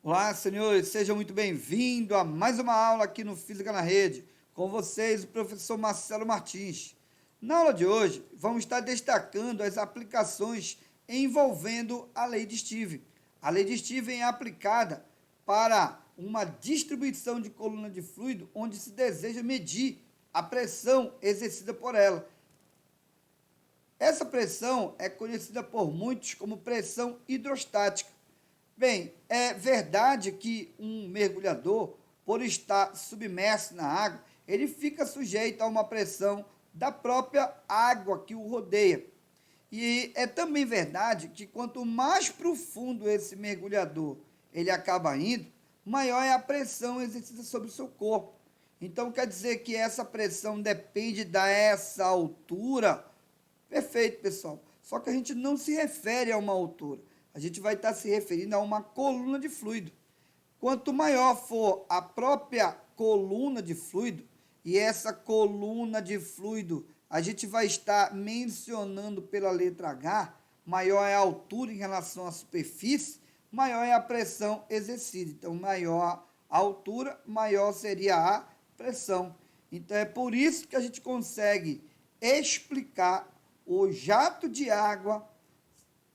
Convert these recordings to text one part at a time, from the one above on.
Olá, senhores, sejam muito bem-vindos a mais uma aula aqui no Física na Rede. Com vocês, o professor Marcelo Martins. Na aula de hoje, vamos estar destacando as aplicações envolvendo a lei de Stevens. A lei de Stevens é aplicada para uma distribuição de coluna de fluido onde se deseja medir a pressão exercida por ela. Essa pressão é conhecida por muitos como pressão hidrostática. Bem, é verdade que um mergulhador, por estar submerso na água, ele fica sujeito a uma pressão da própria água que o rodeia. E é também verdade que quanto mais profundo esse mergulhador ele acaba indo, maior é a pressão exercida sobre o seu corpo. Então quer dizer que essa pressão depende dessa altura. Perfeito, pessoal. Só que a gente não se refere a uma altura. A gente vai estar se referindo a uma coluna de fluido. Quanto maior for a própria coluna de fluido, e essa coluna de fluido a gente vai estar mencionando pela letra H, maior é a altura em relação à superfície, maior é a pressão exercida. Então, maior a altura, maior seria a pressão. Então, é por isso que a gente consegue explicar o jato de água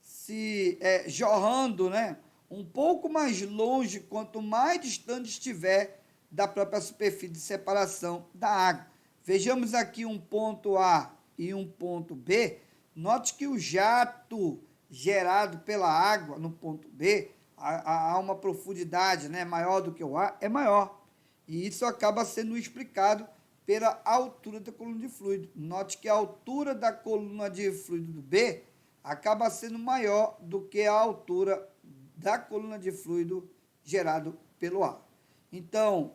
se jorrando, né, um pouco mais longe, quanto mais distante estiver da própria superfície de separação da água. Vejamos aqui um ponto A e um ponto B. Note que o jato gerado pela água no ponto B, há uma profundidade, né, maior do que o A, é maior. E isso acaba sendo explicado pela altura da coluna de fluido. Note que a altura da coluna de fluido do B acaba sendo maior do que a altura da coluna de fluido gerado pelo A. Então,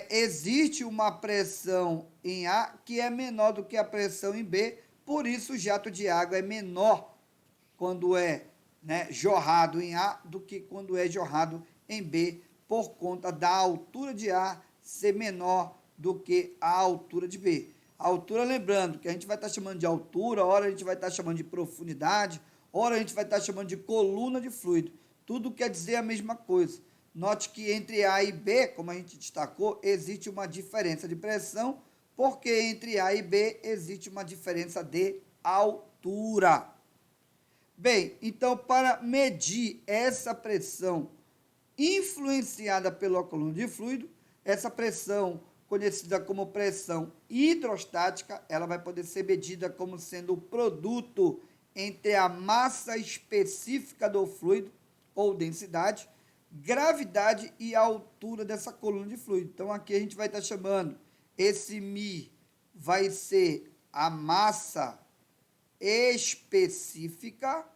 existe uma pressão em A que é menor do que a pressão em B, por isso o jato de água é menor quando é, né, jorrado em A do que quando é jorrado em B, por conta da altura de A ser menor do que a altura de B. A altura, lembrando que a gente vai estar chamando de altura, ora a gente vai estar chamando de profundidade, ora a gente vai estar chamando de coluna de fluido. Tudo quer dizer a mesma coisa. Note que entre A e B, como a gente destacou, existe uma diferença de pressão, porque entre A e B existe uma diferença de altura. Bem, então para medir essa pressão influenciada pela coluna de fluido, essa pressão conhecida como pressão hidrostática, ela vai poder ser medida como sendo o produto entre a massa específica do fluido, ou densidade, gravidade e a altura dessa coluna de fluido. Então, aqui a gente vai estar chamando, esse μ vai ser a massa específica,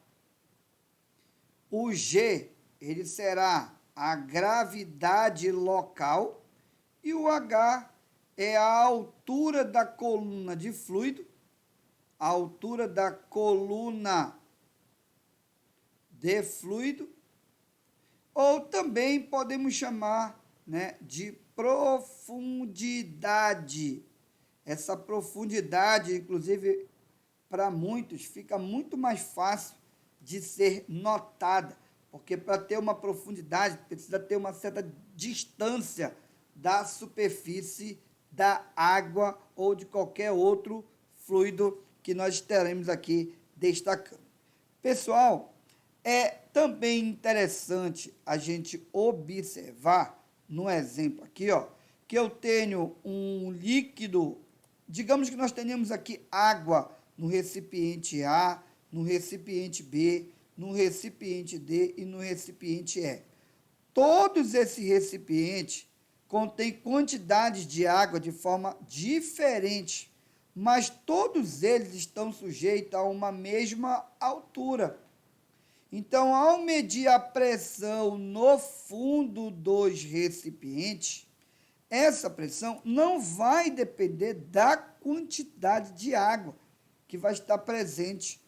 o G, ele será a gravidade local, e o H é a altura da coluna de fluido, a altura da coluna de fluido, ou também podemos chamar, né, de profundidade. Essa profundidade, inclusive, para muitos, fica muito mais fácil de ser notada, porque para ter uma profundidade, precisa ter uma certa distância da superfície da água ou de qualquer outro fluido que nós estaremos aqui destacando. Pessoal, é também interessante a gente observar, no exemplo aqui, ó, que eu tenho um líquido, digamos que nós tenhamos aqui água no recipiente A, no recipiente B, no recipiente D e no recipiente E. Todos esses recipientes contêm quantidades de água de forma diferente, mas todos eles estão sujeitos a uma mesma altura. Então, ao medir a pressão no fundo dos recipientes, essa pressão não vai depender da quantidade de água que vai estar presente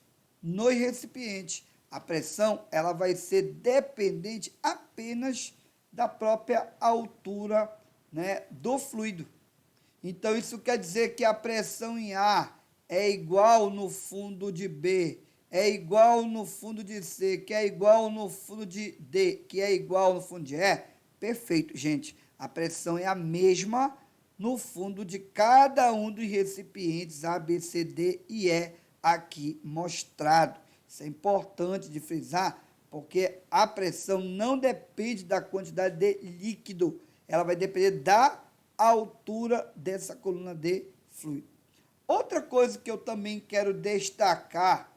nos recipientes. A pressão, ela vai ser dependente apenas da própria altura, né, do fluido. Então, isso quer dizer que a pressão em A é igual no fundo de B é igual no fundo de C, que é igual no fundo de D, que é igual no fundo de E, perfeito, gente. A pressão é a mesma no fundo de cada um dos recipientes A, B, C, D e E aqui mostrado. Isso é importante de frisar, porque a pressão não depende da quantidade de líquido, ela vai depender da altura dessa coluna de fluido. Outra coisa que eu também quero destacar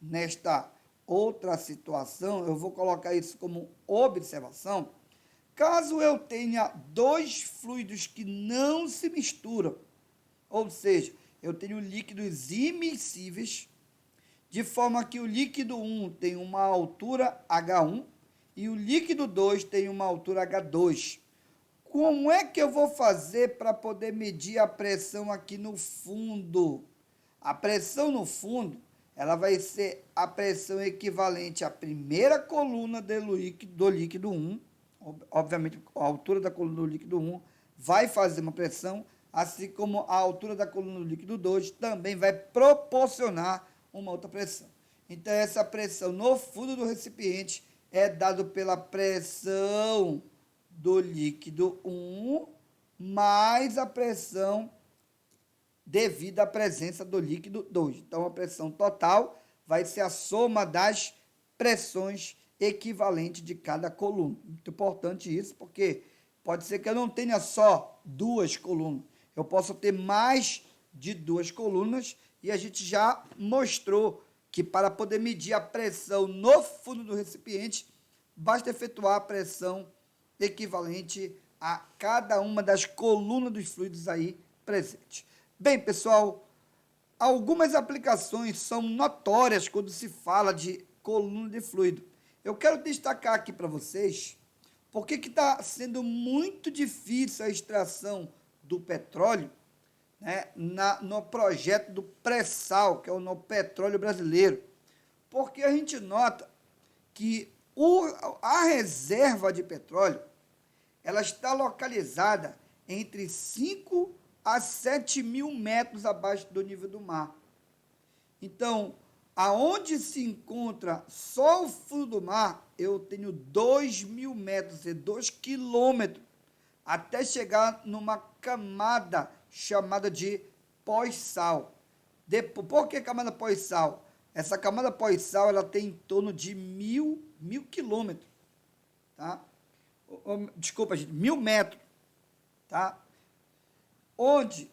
nesta outra situação, eu vou colocar isso como observação. Caso eu tenha dois fluidos que não se misturam, ou seja, eu tenho líquidos imiscíveis, de forma que o líquido 1 tem uma altura H1 e o líquido 2 tem uma altura H2. Como é que eu vou fazer para poder medir a pressão aqui no fundo? A pressão no fundo, ela vai ser a pressão equivalente à primeira coluna do líquido 1. Obviamente, a altura da coluna do líquido 1 vai fazer uma pressão, assim como a altura da coluna do líquido 2 também vai proporcionar uma outra pressão. Então, essa pressão no fundo do recipiente é dada pela pressão do líquido 1 mais a pressão devido à presença do líquido 2. Então, a pressão total vai ser a soma das pressões equivalentes de cada coluna. Muito importante isso, porque pode ser que eu não tenha só duas colunas, eu posso ter mais de duas colunas, e a gente já mostrou que para poder medir a pressão no fundo do recipiente, basta efetuar a pressão equivalente a cada uma das colunas dos fluidos aí presentes. Bem, pessoal, algumas aplicações são notórias quando se fala de coluna de fluido. Eu quero destacar aqui para vocês porque que está sendo muito difícil a extração do petróleo, né, no projeto do pré-sal, que é o petróleo brasileiro. Porque a gente nota que a reserva de petróleo ela está localizada entre 5 a 7 mil metros abaixo do nível do mar. Então, aonde se encontra só o fundo do mar, eu tenho 2.000 metros, 2 quilômetros, até chegar numa camada chamada de pós-sal. Por que camada pós-sal? Essa camada pós-sal ela tem em torno de mil quilômetros, tá? Desculpa, gente, 1.000 metros, tá? Onde,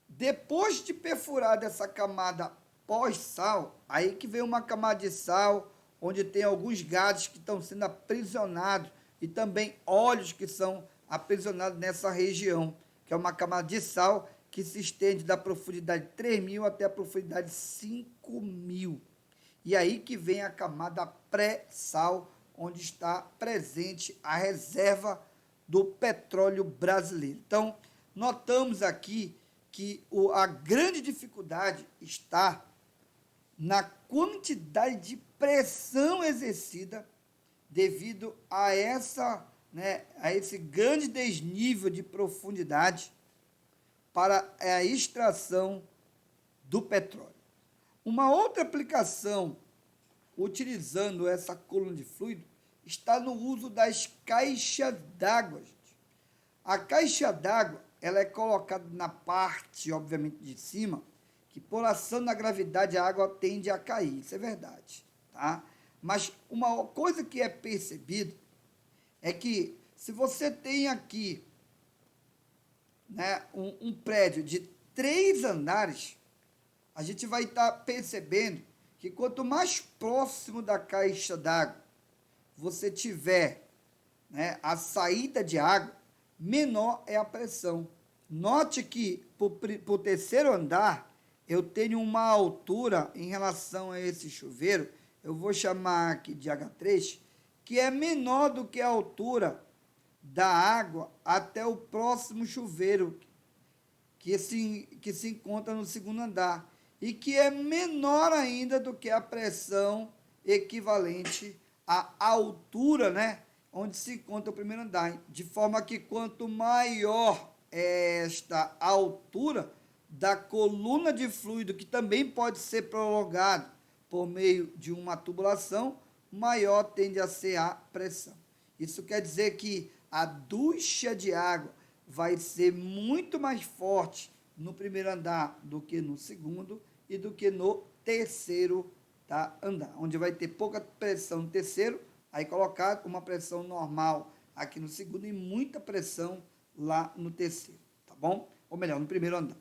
depois de perfurar dessa camada pós-sal, aí que vem uma camada de sal, onde tem alguns gases que estão sendo aprisionados e também óleos que são aprisionados nessa região, que é uma camada de sal que se estende da profundidade 3.000 até a profundidade 5.000. E aí que vem a camada pré-sal, onde está presente a reserva do petróleo brasileiro. Então, notamos aqui que a grande dificuldade está na quantidade de pressão exercida devido a esse grande desnível de profundidade para a extração do petróleo. Uma outra aplicação utilizando essa coluna de fluido está no uso das caixas d'água. A caixa d'água ela é colocada na parte, obviamente, de cima, que por ação da gravidade a água tende a cair, isso é verdade, tá? Mas uma coisa que é percebida é que se você tem aqui, né, um prédio de 3 andares, a gente vai estar percebendo que quanto mais próximo da caixa d'água você tiver, né, a saída de água, menor é a pressão. Note que, por o terceiro andar, eu tenho uma altura em relação a esse chuveiro, eu vou chamar aqui de H3, que é menor do que a altura da água até o próximo chuveiro, que se encontra no segundo andar, e que é menor ainda do que a pressão equivalente à altura, né, onde se encontra o primeiro andar, de forma que quanto maior é esta altura da coluna de fluido, que também pode ser prolongado por meio de uma tubulação, maior tende a ser a pressão. Isso quer dizer que a ducha de água vai ser muito mais forte no primeiro andar do que no segundo e do que no terceiro andar, onde vai ter pouca pressão no terceiro, aí colocar uma pressão normal aqui no segundo e muita pressão lá no terceiro, tá bom? Ou melhor, no primeiro andar.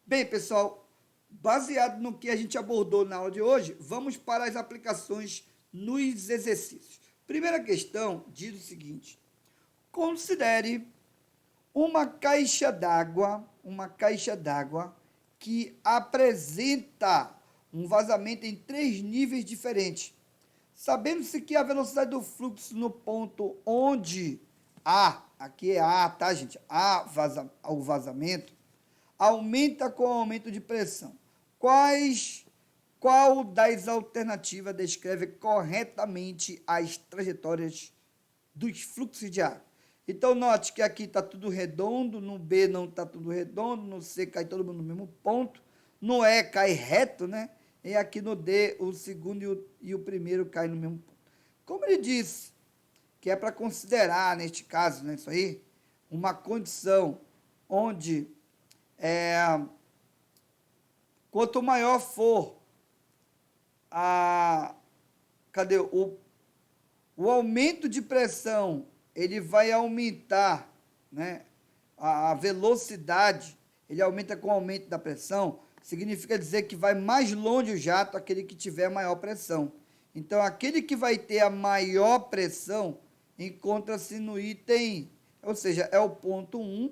Bem, pessoal, baseado no que a gente abordou na aula de hoje, vamos para as aplicações nos exercícios. Primeira questão diz o seguinte: considere uma caixa d'água que apresenta um vazamento em 3 níveis diferentes. Sabendo-se que a velocidade do fluxo no ponto onde aqui é A, tá, gente? O vazamento, aumenta com o aumento de pressão. Qual das alternativas descreve corretamente as trajetórias dos fluxos de água? Então, note que aqui está tudo redondo, no B não está tudo redondo, no C cai todo mundo no mesmo ponto, no E cai reto, né? E aqui no D, o segundo e o primeiro caem no mesmo ponto. Como ele disse, que é para considerar, neste caso, né, isso aí, uma condição onde quanto maior for o aumento de pressão, ele vai aumentar, né, a velocidade, ele aumenta com o aumento da pressão, significa dizer que vai mais longe o jato, aquele que tiver maior pressão. Então, aquele que vai ter a maior pressão encontra-se no item, ou seja, é o ponto 1.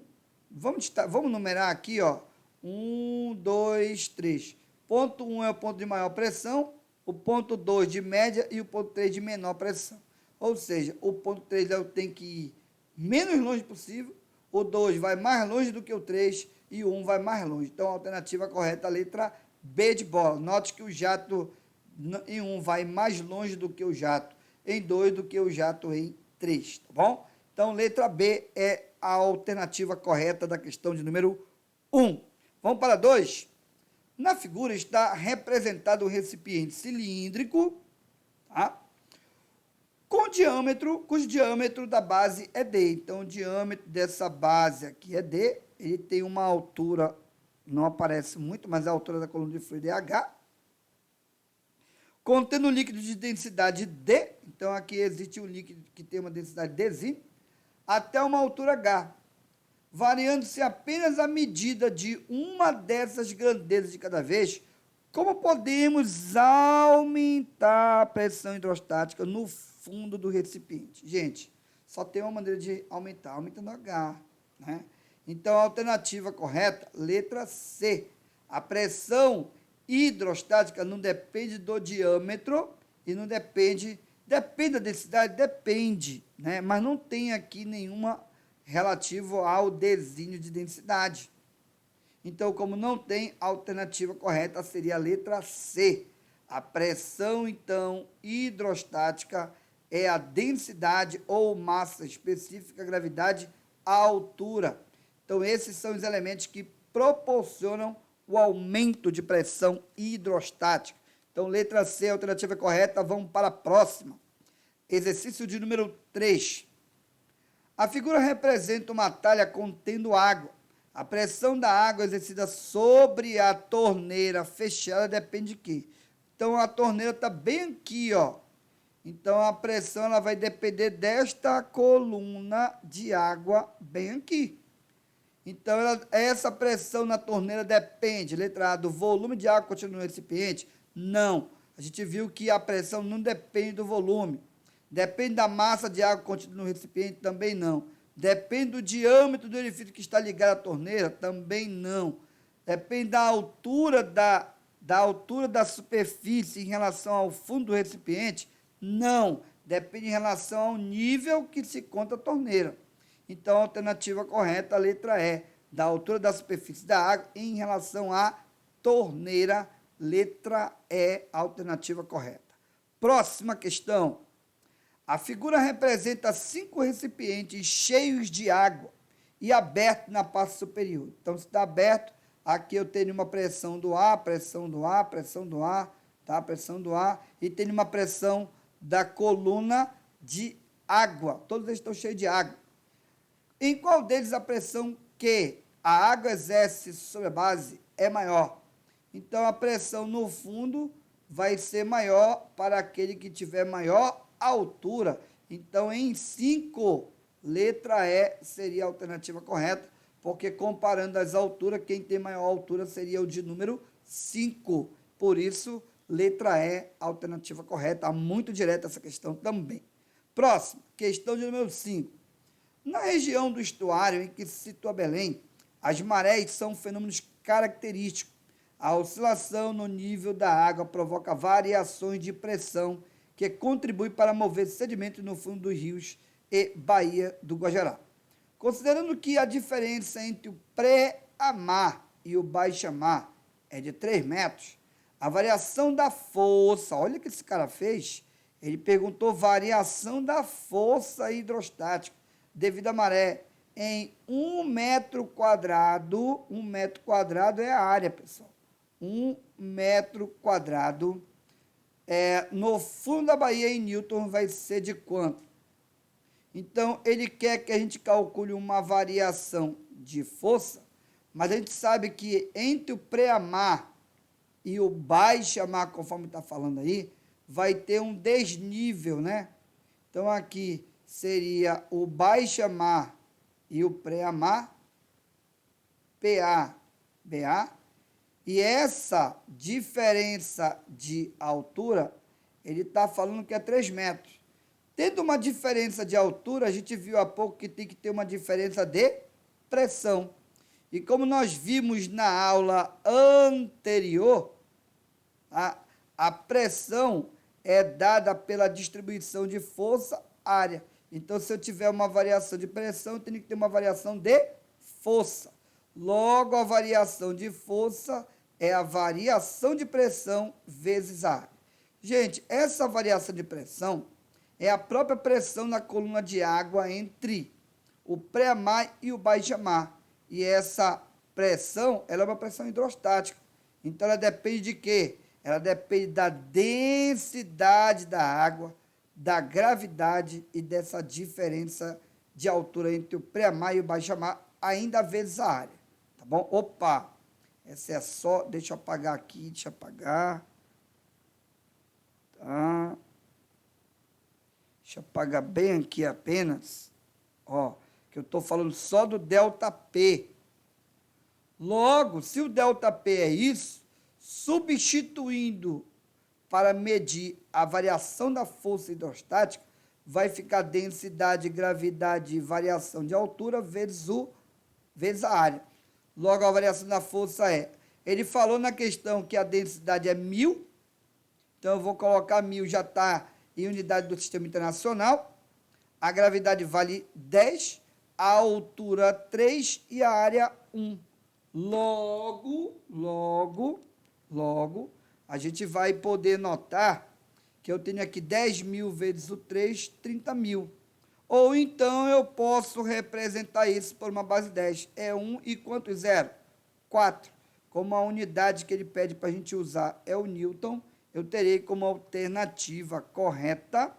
Vamos numerar aqui, ó, 1, 2, 3. Ponto 1 é o ponto de maior pressão, o ponto 2 de média e o ponto 3 de menor pressão. Ou seja, o ponto 3 tem que ir menos longe possível, o 2 vai mais longe do que o 3 e o 1 vai mais longe. Então, a alternativa correta é a letra B de bola. Note que o jato em 1 vai mais longe do que o jato em 2 do que o jato em 3, tá bom? Então, letra B é a alternativa correta da questão de número 1. Vamos para 2. Na figura está representado um recipiente cilíndrico, tá? Cujo diâmetro da base é D. Então, o diâmetro dessa base aqui é D. Ele tem uma altura, não aparece muito, mas a altura da coluna de fluido é H. Contendo um líquido de densidade D. Então, aqui existe um líquido que tem uma densidade Dzinho, até uma altura H, variando-se apenas a medida de uma dessas grandezas de cada vez. Como podemos aumentar a pressão hidrostática no fundo do recipiente? Gente, só tem uma maneira de aumentar, aumentando H, né? Então, a alternativa correta, letra C. A pressão hidrostática não depende do diâmetro e não depende da densidade, depende, né? Mas não tem aqui nenhuma relativo ao Dzinho de densidade. Então, como não tem, a alternativa correta seria a letra C. A pressão, então, hidrostática é a densidade ou massa específica, gravidade, altura. Então, esses são os elementos que proporcionam o aumento de pressão hidrostática. Então, letra C, a alternativa correta. Vamos para a próxima. Exercício de número 3. A figura representa uma talha contendo água. A pressão da água exercida sobre a torneira fechada depende de quê? Então, a torneira está bem aqui, ó. Então, a pressão ela vai depender desta coluna de água bem aqui. Então, essa pressão na torneira depende, letra A, do volume de água contida no recipiente? Não. A gente viu que a pressão não depende do volume. Depende da massa de água contida no recipiente? Também não. Depende do diâmetro do orifício que está ligado à torneira? Também não. Depende da altura da superfície em relação ao fundo do recipiente? Não. Depende em relação ao nível que se encontra a torneira. Então, a alternativa correta, a letra E, da altura da superfície da água em relação à torneira, letra E, a alternativa correta. Próxima questão. A figura representa 5 recipientes cheios de água e abertos na parte superior. Então, se está aberto, aqui eu tenho uma pressão do ar, pressão do ar, pressão do ar, tá? A pressão do ar, e tem uma pressão da coluna de água. Todos eles estão cheios de água. Em qual deles a pressão que a água exerce sobre a base é maior? Então, a pressão no fundo vai ser maior para aquele que tiver maior altura. Então, em 5, letra E seria a alternativa correta, porque comparando as alturas, quem tem maior altura seria o de número 5. Por isso, letra E, alternativa correta. Muito direta essa questão também. Próximo, questão de número 5. Na região do estuário em que se situa Belém, as marés são fenômenos característicos. A oscilação no nível da água provoca variações de pressão que contribuem para mover sedimentos no fundo dos rios e Baía do Guajará. Considerando que a diferença entre o pré-mar e o baixa-mar é de 3 metros, a variação da força, olha o que esse cara fez, ele perguntou variação da força hidrostática devido à maré em 1 metro quadrado. 1 metro quadrado é a área, pessoal. 1 metro quadrado no fundo da Baía em Newton vai ser de quanto? Então, ele quer que a gente calcule uma variação de força, mas a gente sabe que entre o pré-mar e o baixa-mar, conforme está falando aí, vai ter um desnível, né? Então, aqui seria o baixa-mar e o pré-mar, PA, BA, e essa diferença de altura, ele está falando que é 3 metros. Tendo uma diferença de altura, a gente viu há pouco que tem que ter uma diferença de pressão. E como nós vimos na aula anterior, a pressão é dada pela distribuição de força área. Então, se eu tiver uma variação de pressão, eu tenho que ter uma variação de força. Logo, a variação de força é a variação de pressão vezes a área. Gente, essa variação de pressão é a própria pressão na coluna de água entre o pré-mar e o baixa-mar. E essa pressão, ela é uma pressão hidrostática. Então, ela depende de quê? Ela depende da densidade da água, da gravidade e dessa diferença de altura entre o pré-mar e o baixa-mar, ainda vezes a área. Tá bom? Opa! Essa é só... Deixa eu apagar aqui, deixa eu apagar. Tá? Deixa eu apagar bem aqui apenas. Ó, que eu estou falando só do ΔP. Logo, se o ΔP é isso, substituindo para medir a variação da força hidrostática, vai ficar densidade, gravidade e variação de altura vezes a área. Logo, a variação da força é... Ele falou na questão que a densidade é 1.000, então eu vou colocar 1.000, já está em unidade do sistema internacional. A gravidade vale 10, a altura 3 e a área 1. Logo, a gente vai poder notar que eu tenho aqui 10.000 vezes o 3, 30.000. Ou então eu posso representar isso por uma base 10. É 1 e quanto 0? 4. Como a unidade que ele pede para a gente usar é o Newton, eu terei como alternativa correta,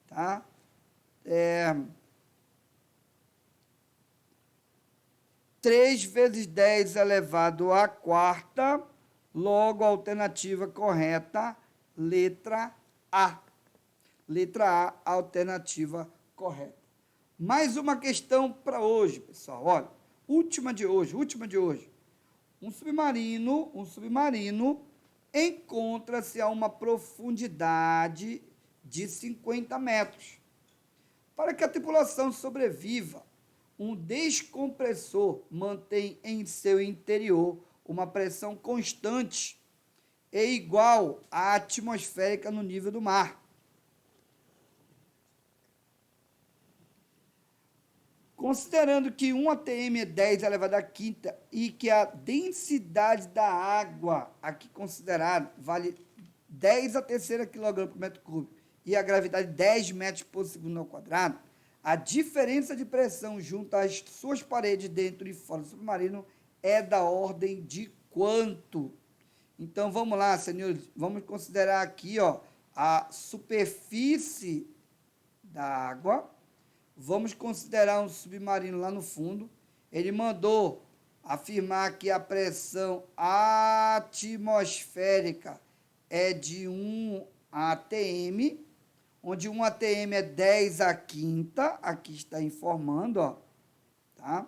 tá? 3 vezes 10 elevado à quarta, logo a alternativa correta, letra A. Letra A, alternativa correta. Mais uma questão para hoje, pessoal. Olha, última de hoje. Um submarino encontra-se a uma profundidade de 50 metros. Para que a tripulação sobreviva, um descompressor mantém em seu interior uma pressão constante e igual à atmosférica no nível do mar. Considerando que 1 atm é 10 elevado à quinta e que a densidade da água aqui considerada vale 10 a terceira quilograma por metro cúbico e a gravidade 10 metros por segundo ao quadrado, a diferença de pressão junto às suas paredes dentro e fora do submarino é da ordem de quanto? Então, vamos lá, senhores, vamos considerar aqui, ó, a superfície da água. Vamos considerar um submarino lá no fundo. Ele mandou afirmar que a pressão atmosférica é de 1 atm, onde 1 atm é 10 a quinta, aqui está informando, ó, tá?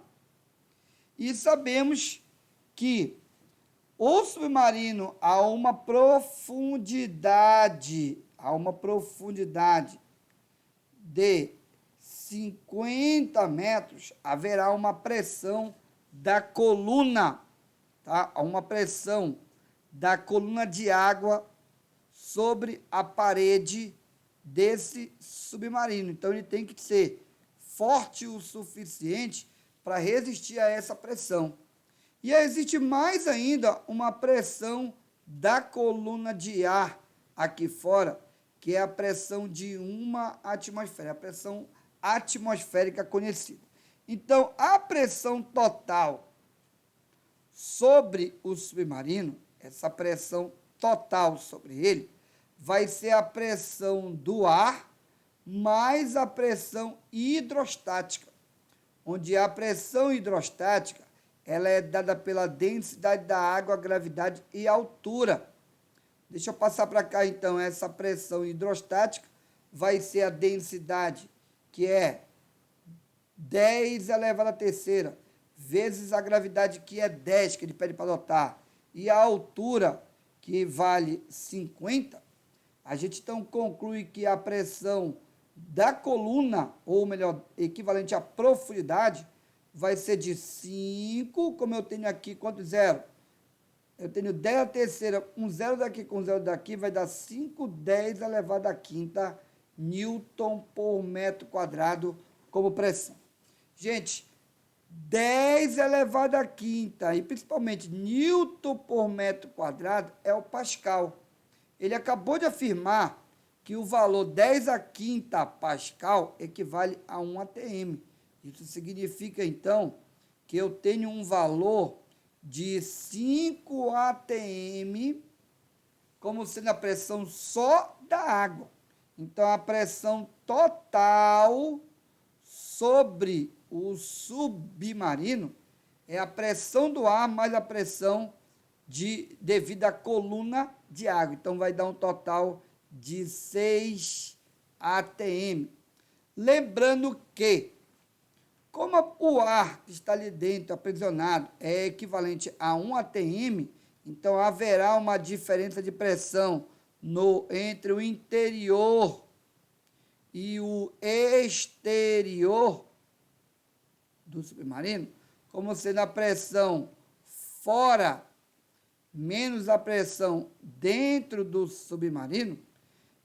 E sabemos que o submarino a uma profundidade de 50 metros, haverá uma pressão da coluna, tá? Uma pressão da coluna de água sobre a parede desse submarino. Então, ele tem que ser forte o suficiente para resistir a essa pressão. E existe mais ainda uma pressão da coluna de ar aqui fora, que é a pressão de uma atmosfera, a pressão atmosférica conhecida. Então, a pressão total sobre o submarino, essa pressão total sobre ele, vai ser a pressão do ar mais a pressão hidrostática, onde a pressão hidrostática ela é dada pela densidade da água, gravidade e altura. Deixa eu passar para cá, então, essa pressão hidrostática vai ser a densidade, que é 10 elevado à terceira, vezes a gravidade, que é 10, que ele pede para adotar, e a altura, que vale 50, a gente, então, conclui que a pressão da coluna, ou melhor, equivalente à profundidade, vai ser de 5, como eu tenho aqui, quanto zero? Eu tenho 10 à terceira, um zero daqui com um zero daqui, vai dar 5, 10 elevado à quinta Newton por metro quadrado como pressão. Gente, 10 elevado à quinta, e principalmente Newton por metro quadrado, é o Pascal. Ele acabou de afirmar que o valor 10 à quinta Pascal equivale a 1 atm. Isso significa, então, que eu tenho um valor de 5 atm como sendo a pressão só da água. Então, a pressão total sobre o submarino é a pressão do ar mais a pressão devido à coluna de água. Então, vai dar um total de 6 atm. Lembrando que, como o ar que está ali dentro, aprisionado, é equivalente a 1 atm, então haverá uma diferença de pressão entre o interior e o exterior do submarino, como sendo a pressão fora menos a pressão dentro do submarino.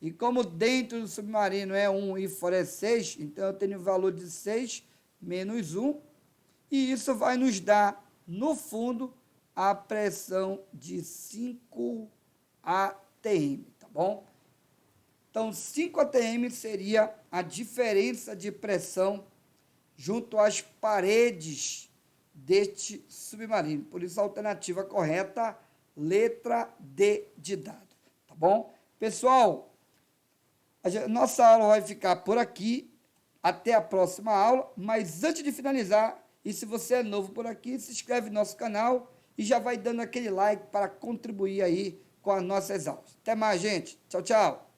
E como dentro do submarino é 1 e fora é 6, então eu tenho o valor de 6 menos 1, e isso vai nos dar, no fundo, a pressão de 5 atm, tá bom? Então, 5 atm seria a diferença de pressão junto às paredes deste submarino. Por isso, a alternativa correta, letra D de dado, tá bom? Pessoal, nossa aula vai ficar por aqui. Até a próxima aula, mas antes de finalizar, e se você é novo por aqui, se inscreve no nosso canal e já vai dando aquele like para contribuir aí com as nossas aulas. Até mais, gente. Tchau, tchau.